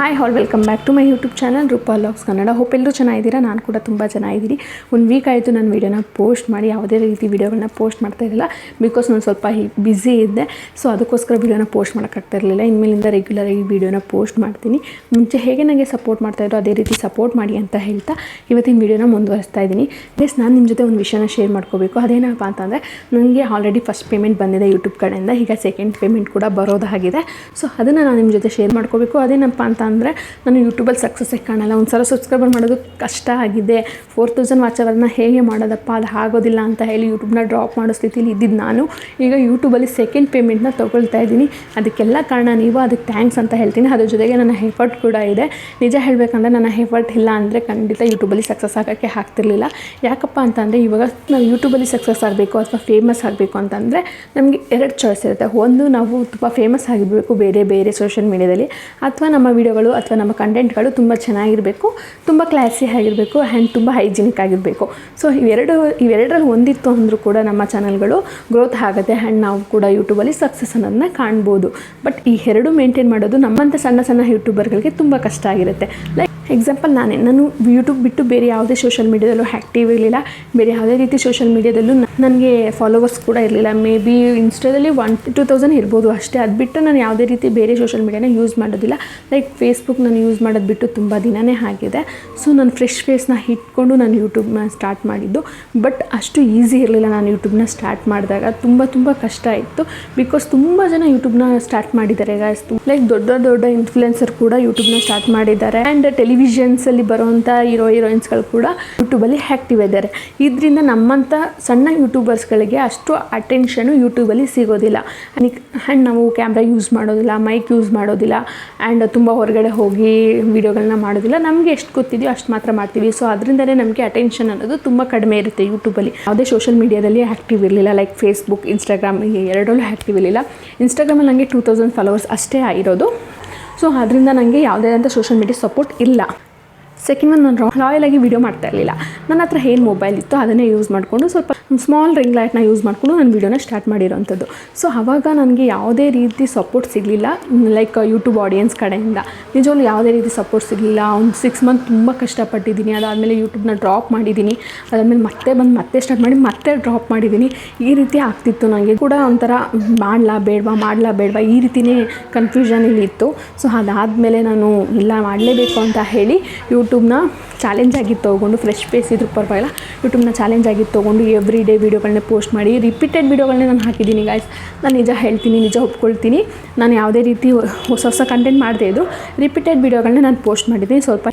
Hi all welcome back to my YouTube channel Roopa vlogs Kannada. Hope ಎಲ್ಲರೂ ಚೆನ್ನಾಗಿದ್ದೀರಾ. ನಾನು ಕೂಡ ತುಂಬ ಚೆನ್ನಾಗಿದ್ದೀನಿ. ಒಂದು ವೀಕ್ ಆಯಿತು ನಾನು ವೀಡಿಯೋನ ಪೋಸ್ಟ್ ಮಾಡಿ, ಯಾವುದೇ ರೀತಿ ವೀಡಿಯೋಗಳನ್ನ ಪೋಸ್ಟ್ ಮಾಡ್ತಾ ಇರಲಿಲ್ಲ. ಬಿಕಾಸ್ ನಾನು ಸ್ವಲ್ಪ ಬ್ಯುಸಿ ಇದ್ದೆ. ಸೊ ಅದಕ್ಕೋಸ್ಕರ ವೀಡಿಯೋನ ಪೋಸ್ಟ್ ಮಾಡೋಕ್ಕಾಗ್ತಾ ಇರಲಿಲ್ಲ. ಇನ್ಮೇಲಿಂದ ರೆಗ್ಯುಲರಾಗಿ ವೀಡಿಯೋನ ಪೋಸ್ಟ್ ಮಾಡ್ತೀನಿ. ಮುಂಚೆ ಹೇಗೆ ನನಗೆ ಸಪೋರ್ಟ್ ಮಾಡ್ತಾಯಿದ್ರು ಅದೇ ರೀತಿ ಸಪೋರ್ಟ್ ಮಾಡಿ ಅಂತ ಹೇಳ್ತಾ ಇವತ್ತಿನ ವೀಡಿಯೋನ ಮುಂದುವರಿಸ್ತಾ ಇದ್ದೀನಿ. ಪ್ಲೀಸ್ ನಾನು ನಿಮ್ಮ ಜೊತೆ ಒಂದು ವಿಷಯನ ಶೇರ್ ಮಾಡ್ಕೋಬೇಕು. ಅದೇನಪ್ಪ ಅಂತಂದರೆ, ನನಗೆ ಆಲ್ರೆಡಿ ಫಸ್ಟ್ ಪೇಮೆಂಟ್ ಬಂದಿದೆ ಯೂಟ್ಯೂಬ್ ಕಡೆಯಿಂದ. ಈಗ ಸೆಕೆಂಡ್ ಪೇಮೆಂಟ್ ಕೂಡ ಬರೋದಾಗಿದೆ. ಸೊ ಅದನ್ನು ನಾನು ನಿಮ್ಮ ಜೊತೆ ಶೇರ್ ಮಾಡ್ಕೋಬೇಕು. ಅದೇನಪ್ಪ ಅಂತ ಅಂದರೆ, ನಾನು ಯೂಟ್ಯೂಬಲ್ಲಿ ಸಕ್ಸಸ್ಸೇ ಕಾಣಲ್ಲ. ಒಂದು ಸಲ ಸಬ್ಸ್ಕ್ರೈಬರ್ ಮಾಡೋದು ಕಷ್ಟ ಆಗಿದೆ. 4000 ವಾಚ್ ಅವರ್ನ ಹೇಗೆ ಮಾಡೋದಪ್ಪ, ಅದು ಆಗೋದಿಲ್ಲ ಅಂತ ಹೇಳಿ ಯೂಟ್ಯೂಬ್ನ ಡ್ರಾಪ್ ಮಾಡೋ ಸ್ಥಿತಿಲಿ ಇದ್ದಿದ್ದು ನಾನು ಈಗ ಯೂಟ್ಯೂಬಲ್ಲಿ ಸೆಕೆಂಡ್ ಪೇಮೆಂಟ್ನ ತೊಗೊಳ್ತಾ ಇದ್ದೀನಿ. ಅದಕ್ಕೆಲ್ಲ ಕಾರಣ ನೀವು. ಅದಕ್ಕೆ ಥ್ಯಾಂಕ್ಸ್ ಅಂತ ಹೇಳ್ತೀನಿ. ಅದ್ರ ಜೊತೆಗೆ ನನ್ನ ಎಫರ್ಟ್ ಕೂಡ ಇದೆ. ನಿಜ ಹೇಳಬೇಕಂದ್ರೆ ನನ್ನ ಎಫರ್ಟ್ ಇಲ್ಲ ಅಂದರೆ ಖಂಡಿತ ಯೂಟ್ಯೂಬಲ್ಲಿ ಸಕ್ಸಸ್ ಆಗೋಕ್ಕೆ ಆಗ್ತಿರ್ಲಿಲ್ಲ. ಯಾಕಪ್ಪ ಅಂತಂದರೆ, ಇವಾಗ ನಾವು ಯೂಟ್ಯೂಬಲ್ಲಿ ಸಕ್ಸಸ್ ಆಗಬೇಕು ಅಥವಾ ಫೇಮಸ್ ಆಗಬೇಕು ಅಂತಂದರೆ ನಮಗೆ 2 ಚಾಯ್ಸ್ ಇರುತ್ತೆ. ಒಂದು, ನಾವು ತುಂಬ ಫೇಮಸ್ ಆಗಿರಬೇಕು ಬೇರೆ ಸೋಷಿಯಲ್ ಮೀಡಿಯಾದಲ್ಲಿ, ಅಥವಾ ನಮ್ಮ ವೀಡಿಯೋಗಳು ಅಥವಾ ನಮ್ಮ ಕಂಟೆಂಟ್ಗಳು ತುಂಬ ಚೆನ್ನಾಗಿರಬೇಕು, ತುಂಬ ಕ್ಲಾಸಿ ಆಗಿರಬೇಕು ಆ್ಯಂಡ್ ತುಂಬ ಹೈಜಿನಿಕ್ ಆಗಿರಬೇಕು. ಸೊ ಇವೆರಡರಲ್ಲಿ ಒಂದಿತ್ತು ಅಂದರೂ ಕೂಡ ನಮ್ಮ ಚಾನಲ್ಗಳು ಗ್ರೋತ್ ಆಗುತ್ತೆ ಆ್ಯಂಡ್ ನಾವು ಕೂಡ ಯೂಟ್ಯೂಬಲ್ಲಿ ಸಕ್ಸಸ್ ಅನ್ನೋದನ್ನ ಕಾಣ್ಬೋದು. ಬಟ್ ಈ 2 ಮೇಂಟೈನ್ ಮಾಡೋದು ನಮ್ಮಂಥ ಸಣ್ಣ ಯೂಟ್ಯೂಬರ್ಗಳಿಗೆ ತುಂಬ ಕಷ್ಟ ಆಗಿರುತ್ತೆ. ಎಕ್ಸಾಂಪಲ್ ನಾನು ಯೂಟ್ಯೂಬ್ ಬಿಟ್ಟು ಬೇರೆ ಯಾವುದೇ ಸೋಷಿಯಲ್ ಮೀಡಿಯಾದಲ್ಲೂ ಆ್ಯಕ್ಟಿವ್ ಇರಲಿಲ್ಲ. ಬೇರೆ ಯಾವುದೇ ರೀತಿ ಸೋಷಿಯಲ್ ಮೀಡಿಯಾದಲ್ಲೂ ನನಗೆ ಫಾಲೋವರ್ಸ್ ಕೂಡ ಇರಲಿಲ್ಲ. ಮೇ ಬಿ ಇನ್ಸ್ಟಾದಲ್ಲಿ 1,000-2,000 ಇರ್ಬೋದು ಅಷ್ಟೇ. ಅದು ಬಿಟ್ಟು ನಾನು ಯಾವುದೇ ರೀತಿ ಬೇರೆ ಸೋಷಿಯಲ್ ಮೀಡಿಯಾನ ಯೂಸ್ ಮಾಡೋದಿಲ್ಲ. ಲೈಕ್ ಫೇಸ್ಬುಕ್ ನಾನು ಯೂಸ್ ಮಾಡೋದು ಬಿಟ್ಟು ತುಂಬ ದಿನವೇ ಆಗಿದೆ. ಸೊ ನಾನು ಫ್ರೆಶ್ ಫೇಸ್ನ ಇಟ್ಕೊಂಡು ನಾನು ಯೂಟ್ಯೂಬ್ನ ಸ್ಟಾರ್ಟ್ ಮಾಡಿದ್ದು. ಬಟ್ ಅಷ್ಟು ಈಸಿ ಇರಲಿಲ್ಲ. ನಾನು ಯೂಟ್ಯೂಬ್ನ ಸ್ಟಾರ್ಟ್ ಮಾಡಿದಾಗ ತುಂಬ ಕಷ್ಟ ಇತ್ತು. ಬಿಕಾಸ್ ತುಂಬ ಜನ ಯೂಟ್ಯೂಬ್ನ ಸ್ಟಾರ್ಟ್ ಮಾಡಿದ್ದಾರೆ ಗಾಯ್ಸ್. ಲೈಕ್ ದೊಡ್ಡ ಇನ್ಫ್ಲುಯೆನ್ಸರ್ ಕೂಡ ಯೂಟ್ಯೂಬ್ನ ಸ್ಟಾರ್ಟ್ ಮಾಡಿದ್ದಾರೆ. ಆ್ಯಂಡ್ ಟೆಲಿವಿಷನ್ಸಲ್ಲಿ ಬರೋವಂಥ ಹೀರೋಯಿನ್ಸ್ಗಳು ಕೂಡ ಯೂಟ್ಯೂಬಲ್ಲಿ ಆ್ಯಕ್ಟಿವ್ ಇದ್ದಾರೆ. ಇದರಿಂದ ನಮ್ಮಂಥ ಸಣ್ಣ ಯೂಟ್ಯೂಬರ್ಸ್ಗಳಿಗೆ ಅಷ್ಟು ಅಟೆನ್ಷನು ಯೂಟ್ಯೂಬಲ್ಲಿ ಸಿಗೋದಿಲ್ಲ. ಆ್ಯಂಡ್ ನಾವು ಕ್ಯಾಮ್ರಾ ಯೂಸ್ ಮಾಡೋದಿಲ್ಲ, ಮೈಕ್ ಯೂಸ್ ಮಾಡೋದಿಲ್ಲ, ಆ್ಯಂಡ್ ತುಂಬ ಹೊರಗಡೆ ಹೋಗಿ ವೀಡಿಯೋಗಳನ್ನ ಮಾಡೋದಿಲ್ಲ. ನಮಗೆ ಎಷ್ಟು ಗೊತ್ತಿದೆಯೋ ಅಷ್ಟು ಮಾತ್ರ ಮಾಡ್ತೀವಿ. ಸೊ ಅದರಿಂದಲೇ ನಮಗೆ ಅಟೆನ್ಷನ್ ಅನ್ನೋದು ತುಂಬ ಕಡಿಮೆ ಇರುತ್ತೆ ಯೂಟ್ಯೂಬಲ್ಲಿ. ಯಾವುದೇ ಸೋಷಿಯಲ್ ಮೀಡಿಯಾದಲ್ಲಿ ಆ್ಯಕ್ಟಿವ್ ಇರಲಿಲ್ಲ. ಲೈಕ್ ಫೇಸ್ಬುಕ್, ಇನ್ಸ್ಟಾಗ್ರಾಮ್, ಈ ಎರಡರಲ್ಲೂ ಆ್ಯಕ್ಟಿವ್ ಇರಲಿಲ್ಲ. ಇನ್ಸ್ಟಾಗ್ರಾಮಲ್ಲಿ ನನಗೆ 2,000 ಫಾಲೋವರ್ಸ್ ಅಷ್ಟೇ ಆಗಿರೋದು. ಸೊ ಅದರಿಂದ ನನಗೆ ಯಾವುದೇ ಅಂತ ಸೋಷಿಯಲ್ ಮೀಡಿಯಾ ಸಪೋರ್ಟ್ ಇಲ್ಲ. ಸೆಕೆಂಡ್ ಒನ್, ನಾನು ರಾಯಲಾಗಿ ವೀಡಿಯೋ ಮಾಡ್ತಾ ಇರಲಿಲ್ಲ. ನನ್ನ ಹತ್ರ ಏನು ಮೊಬೈಲ್ ಇತ್ತು ಅದನ್ನೇ ಯೂಸ್ ಮಾಡಿಕೊಂಡು ಸ್ವಲ್ಪ ಸ್ಮಾಲ್ ರಿಂಗ್ ಲೈಟ್ನ ಯೂಸ್ ಮಾಡಿಕೊಂಡು ನಾನು ವೀಡಿಯೋನ ಸ್ಟಾರ್ಟ್ ಮಾಡಿರೋವಂಥದ್ದು. ಸೊ ಆವಾಗ ನನಗೆ ಯಾವುದೇ ರೀತಿ ಸಪೋರ್ಟ್ ಸಿಗಲಿಲ್ಲ. ಲೈಕ್ ಯೂಟ್ಯೂಬ್ ಆಡಿಯನ್ಸ್ ಕಡೆಯಿಂದ ನಿಜವಾಗ್ಲೂ ಯಾವುದೇ ರೀತಿ ಸಪೋರ್ಟ್ ಸಿಗಲಿಲ್ಲ. ಒಂದು 6 ಮಂತ್ ತುಂಬ ಕಷ್ಟಪಟ್ಟಿದ್ದೀನಿ. ಅದಾದಮೇಲೆ ಯೂಟ್ಯೂಬ್ನ ಡ್ರಾಪ್ ಮಾಡಿದ್ದೀನಿ. ಅದಾದಮೇಲೆ ಮತ್ತೆ ಸ್ಟಾರ್ಟ್ ಮಾಡಿ ಮತ್ತೆ ಡ್ರಾಪ್ ಮಾಡಿದ್ದೀನಿ. ಈ ರೀತಿ ಆಗ್ತಿತ್ತು. ನನಗೆ ಕೂಡ ಒಂಥರ ಮಾಡಲಾ ಬೇಡವಾ ಈ ರೀತಿಯೇ ಕನ್ಫ್ಯೂಷನ್ ಇಲ್ಲಿ ಇತ್ತು. ಸೊ ಅದಾದಮೇಲೆ ನಾನು ಇಲ್ಲ ಮಾಡಲೇಬೇಕು ಅಂತ ಹೇಳಿ ಯೂಟ್ಯೂಬ್ನ ಚಾಲೆಂಜ್ ಆಗಿ ತೊಗೊಂಡು, ಫ್ರೆಶ್ ಫೇಸ್ ಇದ್ರೂ ಪರವಾಗಿಲ್ಲ, ಯೂಟ್ಯೂಬ್ನ ಚಾಲೆಂಜ್ ಆಗಿ ತೊಗೊಂಡು ಎವ್ರಿ ಡೇ ವೀಡಿಯೋಗಳನ್ನ ಪೋಸ್ಟ್ ಮಾಡಿ ರಿಪೀಟೆಡ್ ವೀಡಿಯೋಗಳನ್ನೇ ನಾನು ಹಾಕಿದ್ದೀನಿ ಗಾಯ್ಸ್. ನಾನು ನಿಜ ಹೇಳ್ತೀನಿ, ನಿಜ ಒಪ್ಕೊಳ್ತೀನಿ. ನಾನು ಯಾವುದೇ ರೀತಿ ಹೊಸ ಕಂಟೆಂಟ್ ಮಾಡದೇ ಇದ್ದರೂ ರಿಪೀಟೆಡ್ ವೀಡಿಯೋಗಳನ್ನ ನಾನು ಪೋಸ್ಟ್ ಮಾಡಿದ್ದೀನಿ.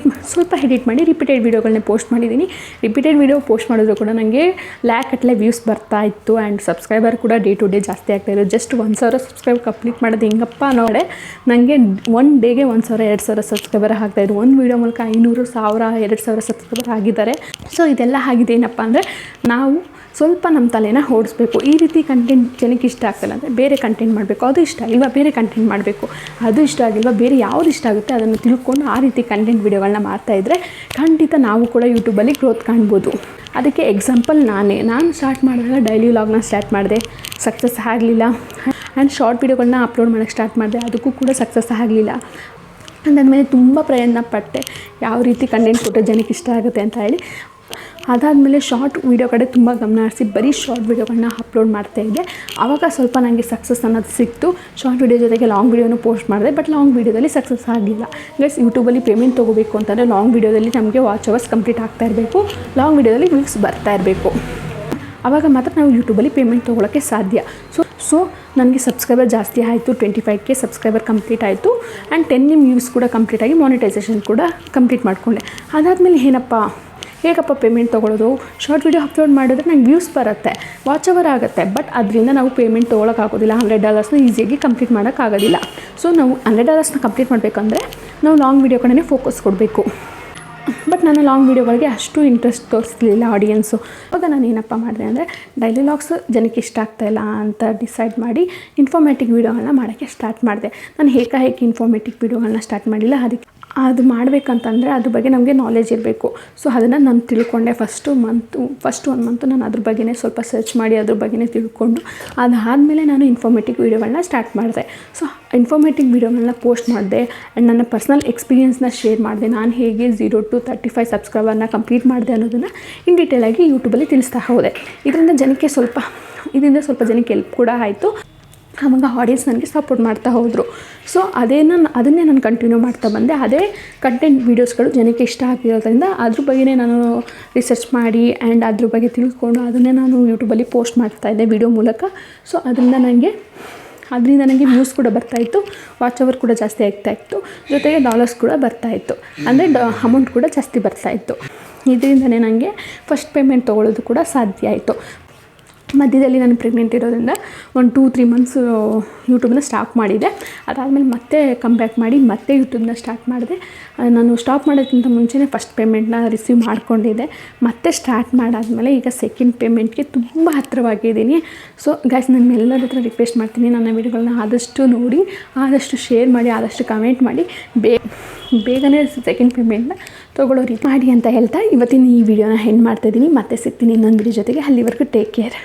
ಸ್ವಲ್ಪ ಎಡಿಟ್ ಮಾಡಿ ರಿಪೀಟೆಡ್ ವೀಡಿಯೋಗಳನ್ನ ಪೋಸ್ಟ್ ಮಾಡಿದ್ದೀನಿ. ರಿಪೀಟೆಡ್ ವೀಡಿಯೋ ಪೋಸ್ಟ್ ಮಾಡಿದ್ರು ಕೂಡ ನನಗೆ ಲ್ಯಾಕ್ ವ್ಯೂಸ್ ಬರ್ತಾ ಇತ್ತು. ಆ್ಯಂಡ್ ಸಬ್ಸ್ಕ್ರೈಬರ್ ಕೂಡ ಡೇ ಟು ಡೇ ಜಾಸ್ತಿ ಆಗ್ತಾಯಿದ್ರು. ಜಸ್ಟ್ 1,000 ಸಬ್ಸ್ಕ್ರೈಬ್ ಕಂಪ್ಲೀಟ್ ಮಾಡೋದು ಹೆಂಗಪ್ಪ ನೋಡೆ, ನನಗೆ 1 ಡೇಗೆ 1,000-2,000 ಸಬ್ಸ್ಕ್ರೈಬರ್ ಆಗ್ತಾಯಿದ್ರು. ಒಂದು ವೀಡಿಯೋ ಮೂಲಕ 500-1,000-2,000 ಸಬ್ಸ್ಕ್ರೈಬರ್ ಆಗಿದ್ದಾರೆ. ಸೊ ಇದೆಲ್ಲ ಆಗಿದೆ ಏನಪ್ಪ ಅಂದರೆ, ನಾವು ಸ್ವಲ್ಪ ನಮ್ಮ ತಲೆನ ಓಡಿಸ್ಬೇಕು. ಈ ರೀತಿ ಕಂಟೆಂಟ್ ಜನಕ್ಕೆ ಇಷ್ಟ ಆಗ್ತಲ್ಲ ಅಂದರೆ ಬೇರೆ ಕಂಟೆಂಟ್ ಮಾಡಬೇಕು. ಅದು ಇಷ್ಟ ಆಗಿಲ್ವಾ ಬೇರೆ ಕಂಟೆಂಟ್ ಮಾಡಬೇಕು. ಅದು ಇಷ್ಟ ಆಗಿಲ್ವಾ ಬೇರೆ ಯಾವುದು ಇಷ್ಟ ಆಗುತ್ತೆ ಅದನ್ನು ತಿಳ್ಕೊಂಡು ಆ ರೀತಿ ಕಂಟೆಂಟ್ ವೀಡಿಯೋಗಳನ್ನ ಮಾಡ್ತಾಯಿದ್ರೆ ಖಂಡಿತ ನಾವು ಕೂಡ ಯೂಟ್ಯೂಬಲ್ಲಿ ಗ್ರೋತ್ ಕಾಣ್ಬೋದು. ಅದಕ್ಕೆ ಎಕ್ಸಾಂಪಲ್ ನಾನು ಸ್ಟಾರ್ಟ್ ಮಾಡಿದಾಗ ಡೈಲಿ ವ್ಲಾಗ್ನ ಸ್ಟಾರ್ಟ್ ಮಾಡಿದೆ, ಸಕ್ಸಸ್ ಆಗಲಿಲ್ಲ. ಆ್ಯಂಡ್ ಶಾರ್ಟ್ ವೀಡಿಯೋಗಳನ್ನ ಅಪ್ಲೋಡ್ ಮಾಡೋಕ್ಕೆ ಸ್ಟಾರ್ಟ್ ಮಾಡಿದೆ, ಅದಕ್ಕೂ ಕೂಡ ಸಕ್ಸಸ್ ಆಗಲಿಲ್ಲ. ಅದಾದಮೇಲೆ ತುಂಬ ಪ್ರಯತ್ನ ಪಟ್ಟೆ ಯಾವ ರೀತಿ ಕಂಟೆಂಟ್ ಕೊಟ್ಟರೆ ಜನಕ್ಕೆ ಇಷ್ಟ ಆಗುತ್ತೆ ಅಂತ ಹೇಳಿ. ಅದಾದಮೇಲೆ ಶಾರ್ಟ್ ವೀಡಿಯೋ ಕಡೆ ತುಂಬ ಗಮನ ಹರಿಸಿ ಬರೀ ಶಾರ್ಟ್ ವೀಡಿಯೋಗಳನ್ನ ಅಪ್ಲೋಡ್ ಮಾಡ್ತಾಯಿದ್ದೆ. ಆವಾಗ ಸ್ವಲ್ಪ ನನಗೆ ಸಕ್ಸಸ್ ಅನ್ನೋದು ಸಿಕ್ತು. ಶಾರ್ಟ್ ವೀಡಿಯೋ ಜೊತೆಗೆ ಲಾಂಗ್ ವೀಡಿಯೋನೂ ಪೋಸ್ಟ್ ಮಾಡಿದೆ. ಬಟ್ ಲಾಂಗ್ ವೀಡಿಯೋದಲ್ಲಿ ಸಕ್ಸಸ್ ಆಗಲಿಲ್ಲ. ಗೈಸ್, ಯೂಟ್ಯೂಬಲ್ಲಿ ಪೇಮೆಂಟ್ ತೊಗೋಬೇಕು ಅಂತಂದರೆ ಲಾಂಗ್ ವೀಡಿಯೋದಲ್ಲಿ ನಮಗೆ ವಾಚ್ ಅವರ್ಸ್ ಕಂಪ್ಲೀಟ್ ಆಗ್ತಾ ಇರಬೇಕು. ಲಾಂಗ್ ವೀಡಿಯೋದಲ್ಲಿ ವ್ಯೂಸ್ ಬರ್ತಾ ಇರಬೇಕು. ಆವಾಗ ಮಾತ್ರ ನಾವು ಯೂಟ್ಯೂಬಲ್ಲಿ ಪೇಮೆಂಟ್ ತೊಗೊಳಕ್ಕೆ ಸಾಧ್ಯ. ಸೊ ನನಗೆ ಸಬ್ಸ್ಕ್ರೈಬರ್ ಜಾಸ್ತಿ ಆಯಿತು. 25K ಸಬ್ಸ್ಕ್ರೈಬರ್ ಕಂಪ್ಲೀಟ್ ಆಯಿತು. ಆ್ಯಂಡ್ 10 ವ್ಯೂಸ್ ಕೂಡ ಕಂಪ್ಲೀಟ್ ಆಗಿ ಮಾನಿಟೈಸೇಷನ್ ಕೂಡ ಕಂಪ್ಲೀಟ್ ಮಾಡಿಕೊಂಡೆ. ಅದಾದಮೇಲೆ ಹೇಗಪ್ಪ ಪೇಮೆಂಟ್ ತೊಗೊಳ್ಳೋದು? ಶಾರ್ಟ್ ವೀಡಿಯೋ ಅಪ್ಲೋಡ್ ಮಾಡಿದ್ರೆ ನಂಗೆ ವ್ಯೂಸ್ ಬರುತ್ತೆ, ವಾಚ್ ಅವರ್ ಆಗುತ್ತೆ. ಬಟ್ ಅದರಿಂದ ನಾವು ಪೇಮೆಂಟ್ ತೊಗೊಳಕ್ಕಾಗೋದಿಲ್ಲ. $100ನ ಈಸಿಯಾಗಿ ಕಂಪ್ಲೀಟ್ ಮಾಡೋಕ್ಕಾಗೋದಿಲ್ಲ. ಸೊ ನಾವು $100ನ ಕಂಪ್ಲೀಟ್ ಮಾಡಬೇಕಂದ್ರೆ ನಾವು ಲಾಂಗ್ ವೀಡಿಯೋ ಕಡೆನೇ ಫೋಕಸ್ ಕೊಡಬೇಕು. ಬಟ್ ನಾನು ಲಾಂಗ್ ವೀಡಿಯೋಗಳಿಗೆ ಅಷ್ಟು ಇಂಟ್ರೆಸ್ಟ್ ತೋರಿಸಲಿಲ್ಲ ಆಡಿಯನ್ಸು. ಆವಾಗ ನಾನು ಏನಪ್ಪ ಮಾಡಿದೆ ಅಂದರೆ, ಡೈಲಿ ವ್ಲಾಗ್ಸ್ ಜನಕ್ಕೆ ಇಷ್ಟ ಆಗ್ತಾಯಿಲ್ಲ ಅಂತ ಡಿಸೈಡ್ ಮಾಡಿ ಇನ್ಫಾರ್ಮೇಟಿವ್ ವೀಡಿಯೋಗಳನ್ನ ಮಾಡೋಕ್ಕೆ ಸ್ಟಾರ್ಟ್ ಮಾಡಿದೆ. ನಾನು ಏಕಾಏಕಿ ಇನ್ಫಾರ್ಮೇಟಿವ್ ವೀಡಿಯೋಗಳನ್ನ ಸ್ಟಾರ್ಟ್ ಮಾಡಿಲ್ಲ. ಅದು ಮಾಡಬೇಕಂತಂದರೆ ಅದ್ರ ಬಗ್ಗೆ ನಮಗೆ ನಾಲೆಜ್ ಇರಬೇಕು. ಸೊ ಅದನ್ನು ನಾನು ತಿಳ್ಕೊಂಡೆ. ಫಸ್ಟ್ 1 ಮಂತು ನಾನು ಅದ್ರ ಬಗ್ಗೆನೇ ಸ್ವಲ್ಪ ಸರ್ಚ್ ಮಾಡಿ ಅದ್ರ ಬಗ್ಗೆನೇ ತಿಳ್ಕೊಂಡು ಅದಾದಮೇಲೆ ನಾನು ಇನ್ಫಾರ್ಮೇಟಿವ್ ವೀಡಿಯೋಗಳನ್ನ ಸ್ಟಾರ್ಟ್ ಮಾಡಿದೆ. ಸೊ ಇನ್ಫಾರ್ಮೇಟಿವ್ ವೀಡಿಯೋಗಳನ್ನ ಪೋಸ್ಟ್ ಮಾಡಿದೆ ಆ್ಯಂಡ್ ನನ್ನ ಪರ್ಸ್ನಲ್ ಎಕ್ಸ್ಪೀರಿಯೆನ್ಸ್ನ ಶೇರ್ ಮಾಡಿದೆ. ನಾನು ಹೇಗೆ 0 to 35 ಸಬ್ಸ್ಕ್ರೈಬರ್ನ ಕಂಪ್ಲೀಟ್ ಮಾಡಿದೆ ಅನ್ನೋದನ್ನು ಇನ್ ಡೀಟೇಲಾಗಿ ಯೂಟ್ಯೂಬಲ್ಲಿ ತಿಳಿಸ್ತಾ ಹೋದೆ. ಇದರಿಂದ ಸ್ವಲ್ಪ ಜನಕ್ಕೆ ಹೆಲ್ಪ್ ಕೂಡ ಆಯಿತು. ಆವಾಗ ಆಡಿಯನ್ಸ್ ನನಗೆ ಸಪೋರ್ಟ್ ಮಾಡ್ತಾ ಹೋದರು. ಸೊ ಅದನ್ನೇ ನಾನು ಕಂಟಿನ್ಯೂ ಮಾಡ್ತಾ ಬಂದೆ. ಅದೇ ಕಂಟೆಂಟ್ ವೀಡಿಯೋಸ್ಗಳು ಜನಕ್ಕೆ ಇಷ್ಟ ಆಗಿರೋದ್ರಿಂದ ಅದ್ರ ಬಗ್ಗೆನೇ ನಾನು ರಿಸರ್ಚ್ ಮಾಡಿ ಆ್ಯಂಡ್ ಅದ್ರ ಬಗ್ಗೆ ತಿಳ್ಕೊಂಡು ಅದನ್ನೇ ನಾನು ಯೂಟ್ಯೂಬಲ್ಲಿ ಪೋಸ್ಟ್ ಮಾಡ್ತಾಯಿದ್ದೆ ವೀಡಿಯೋ ಮೂಲಕ. ಸೊ ಅದರಿಂದ ನನಗೆ ವ್ಯೂಸ್ ಕೂಡ ಬರ್ತಾಯಿತ್ತು, ವಾಚ್ ಅವರ್ ಕೂಡ ಜಾಸ್ತಿ ಆಗ್ತಾಯಿತ್ತು, ಜೊತೆಗೆ ಡಾಲರ್ಸ್ ಕೂಡ ಬರ್ತಾಯಿತ್ತು, ಅಂದರೆ ಅಮೌಂಟ್ ಕೂಡ ಜಾಸ್ತಿ ಬರ್ತಾಯಿತ್ತು. ಇದರಿಂದನೇ ನನಗೆ ಫಸ್ಟ್ ಪೇಮೆಂಟ್ ತೊಗೊಳ್ಳೋದು ಕೂಡ ಸಾಧ್ಯ ಆಯಿತು. ಮಧ್ಯದಲ್ಲಿ ನಾನು ಪ್ರೆಗ್ನೆಂಟ್ ಇರೋದ್ರಿಂದ 1-2-3 ಮಂತ್ಸು ಯೂಟ್ಯೂಬನ್ನ ಸ್ಟಾಪ್ ಮಾಡಿದೆ. ಅದಾದಮೇಲೆ ಮತ್ತೆ ಕಮ್ಬ್ಯಾಕ್ ಮಾಡಿ ಮತ್ತೆ ಯೂಟ್ಯೂಬನ್ನ ಸ್ಟಾರ್ಟ್ ಮಾಡಿದೆ. ನಾನು ಸ್ಟಾಪ್ ಮಾಡೋಕ್ಕಿಂತ ಮುಂಚೆನೇ ಫಸ್ಟ್ ಪೇಮೆಂಟ್ನ ರಿಸೀವ್ ಮಾಡ್ಕೊಂಡಿದ್ದೆ. ಮತ್ತೆ ಸ್ಟಾರ್ಟ್ ಮಾಡಾದಮೇಲೆ ಈಗ ಸೆಕೆಂಡ್ ಪೇಮೆಂಟ್ಗೆ ತುಂಬ ಹತ್ತಿರವಾಗಿದ್ದೀನಿ. ಸೊ ಗೈಸ್, ನಾನು ಎಲ್ಲರ ಹತ್ರ ರಿಕ್ವೆಸ್ಟ್ ಮಾಡ್ತೀನಿ, ನನ್ನ ವೀಡಿಯೋಗಳನ್ನ ಆದಷ್ಟು ನೋಡಿ, ಆದಷ್ಟು ಶೇರ್ ಮಾಡಿ, ಆದಷ್ಟು ಕಮೆಂಟ್ ಮಾಡಿ, ಬೇಗನೆ ಸೆಕೆಂಡ್ ಪೇಮೆಂಟ್ನ ತೊಗೊಳ್ಳೋ ರೀತಿ ಮಾಡಿ ಅಂತ ಹೇಳ್ತಾ ಇವತ್ತಿನ ಈ ವಿಡಿಯೋನ ಎಂಡ್ ಮಾಡ್ತಾಯಿದ್ದೀನಿ. ಮತ್ತೆ ಸಿಗ್ತೀನಿ ಇನ್ನೊಂದು ವಿಡಿಯೋ ಜೊತೆಗೆ. ಅಲ್ಲಿವರೆಗೂ ಟೇಕ್ ಕೇರ್.